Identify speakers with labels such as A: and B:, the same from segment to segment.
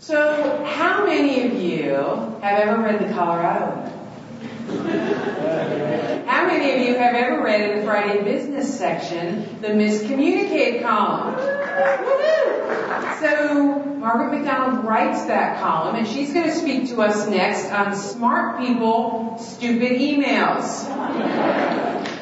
A: So, how many of you have ever read the Colorado one? How many of you have ever read in the Friday Business section the miscommunicated column? Woo-hoo! So, Margaret McDonald writes that column, and she's going to speak to us next on smart people, stupid emails.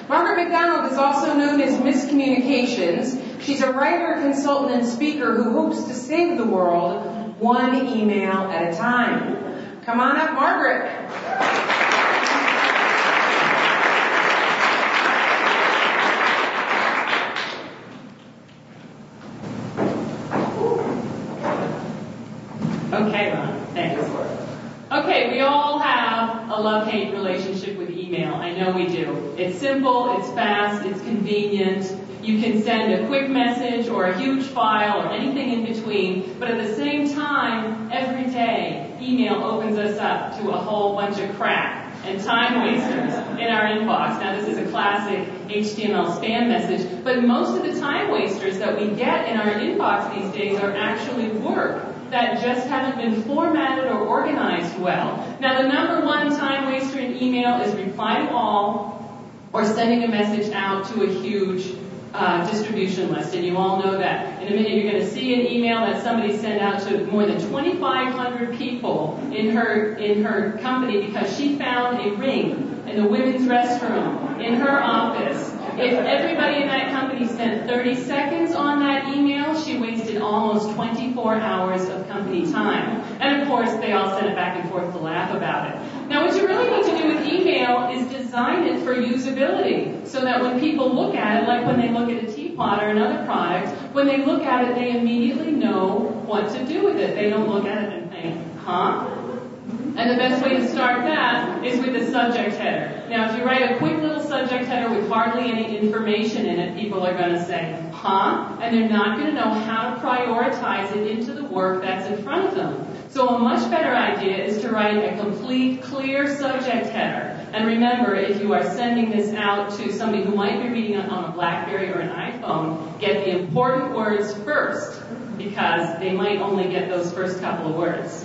A: Margaret McDonald is also known as Miss Communications. She's a writer, consultant, and speaker who hopes to save the world one email at a time. Come on up, Margaret.
B: Okay, Ron. Thanks. Okay, we all have a love-hate relationship with email. I know we do. It's simple, it's fast, it's convenient. You can send a quick message or a huge file or anything in between, but at the same time, every day, email opens us up to a whole bunch of crap and time wasters in our inbox. Now, this is a classic HTML spam message, but most of the time wasters that we get in our inbox these days are actually work that just haven't been formatted or organized well. Now, the number one time waster in email is reply to all or sending a message out to a huge distribution list, and you all know that. In a minute, you're going to see an email that somebody sent out to more than 2,500 people in her company because she found a ring in the women's restroom in her office. If everybody in that company spent 30 seconds on that email, she wasted almost 24 hours of company time. And of course, they all sent it back and forth to laugh about it. Now, what you really need to do with email is design it for usability so that when people look at it, like when they look at a teapot or another product, when they look at it, they immediately know what to do with it. They don't look at it and think, huh? And the best way to start that is with the subject header. Now, if you write a quick little subject header with hardly any information in it, people are going to say, huh? And they're not going to know how to prioritize it into the work that's in front of them. So a much better idea is to write a complete, clear subject header. And remember, if you are sending this out to somebody who might be reading it on a BlackBerry or an iPhone, get the important words first, because they might only get those first couple of words.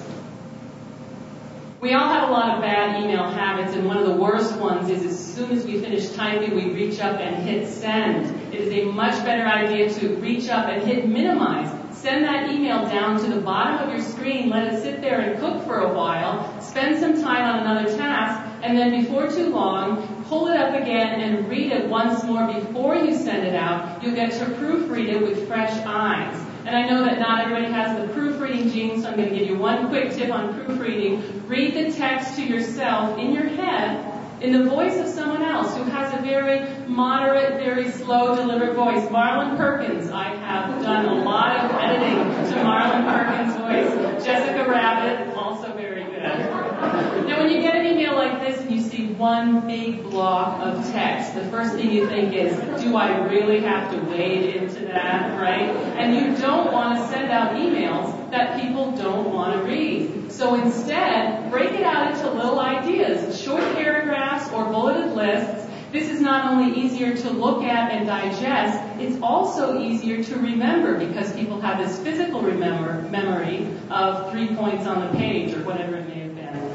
B: We all have a lot of bad email habits, and one of the worst ones is as soon as we finish typing, we reach up and hit send. It is a much better idea to reach up and hit minimize. Send that email down to the bottom of your screen, let it sit there and cook for a while, spend some time on another task, and then before too long, pull it up again and read it once more before you send it out. You'll get to proofread it with fresh eyes. And I know that not everybody has the proofreading gene, so I'm going to give you one quick tip on proofreading. Read the text to yourself in your head in the voice of someone else who has a very moderate, very slow delivered voice. Marlon Perkins. I have done a lot of editing to Marlon Perkins' voice. Jessica Rabbit, also very good. Now, when you get an email like this and you see one big block of text, the first thing you think is, do I really have to wade into that, right? And you don't want to send out emails that people don't want to read. So instead, break it out into little ideas, short paragraphs or bulleted lists. This is not only easier to look at and digest, it's also easier to remember because people have this physical memory of 3 points on the page or whatever it may have been.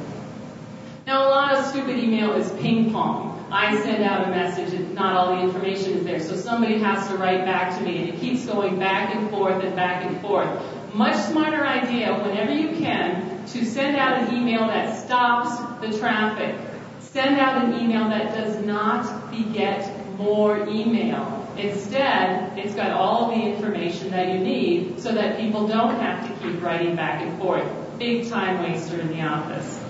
B: Now, a lot of stupid email is ping pong. I send out a message and not all the information is there, so somebody has to write back to me, and it keeps going back and forth and back and forth. Much smarter idea, whenever you can, to send out an email that stops the traffic. Send out an email that does not beget more email. Instead, it's got all of the information that you need so that people don't have to keep writing back and forth. Big time waster in the office.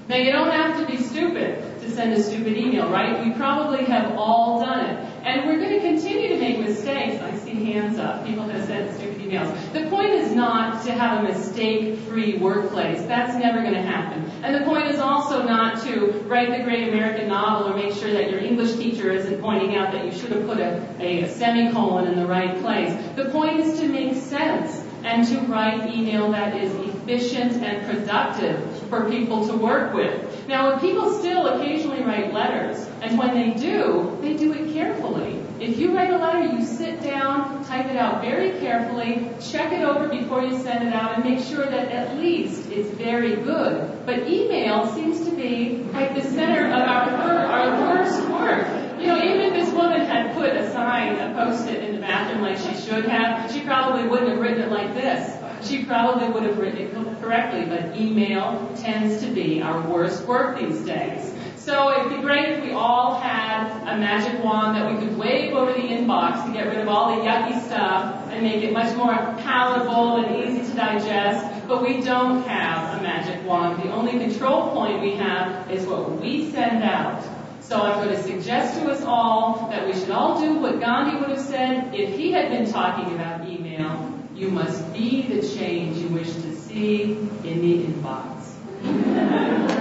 B: Now, you don't have to be stupid to send a stupid email, right? We probably have all done it. And we're going to continue to make mistakes. I see hands up. People have sent stupid emails. The point is not to have a mistake-free workplace. That's never going to happen. And the point is also not to write the great American novel or make sure that your English teacher isn't pointing out that you should have put a semicolon in the right place. The point is to make sense and to write email that is efficient and productive for people to work with. Now, people still occasionally write letters, and when they do it carefully. If you write a letter, you sit down, type it out very carefully, check it over before you send it out, and make sure that at least it's very good. But email seems to be like the center of our worst work. You know, even if this woman had put a sign, a post-it in the bathroom like she should have, she probably wouldn't have written it like this. She probably would have written it correctly, but email tends to be our worst work these days. So it'd be great if we all had a magic wand that we could wave over the inbox to get rid of all the yucky stuff and make it much more palatable and easy to digest, but we don't have a magic wand. The only control point we have is what we send out. So I'm going to suggest to us all that we should all do what Gandhi would have said if he had been talking about email. You must be the change you wish to see in the inbox.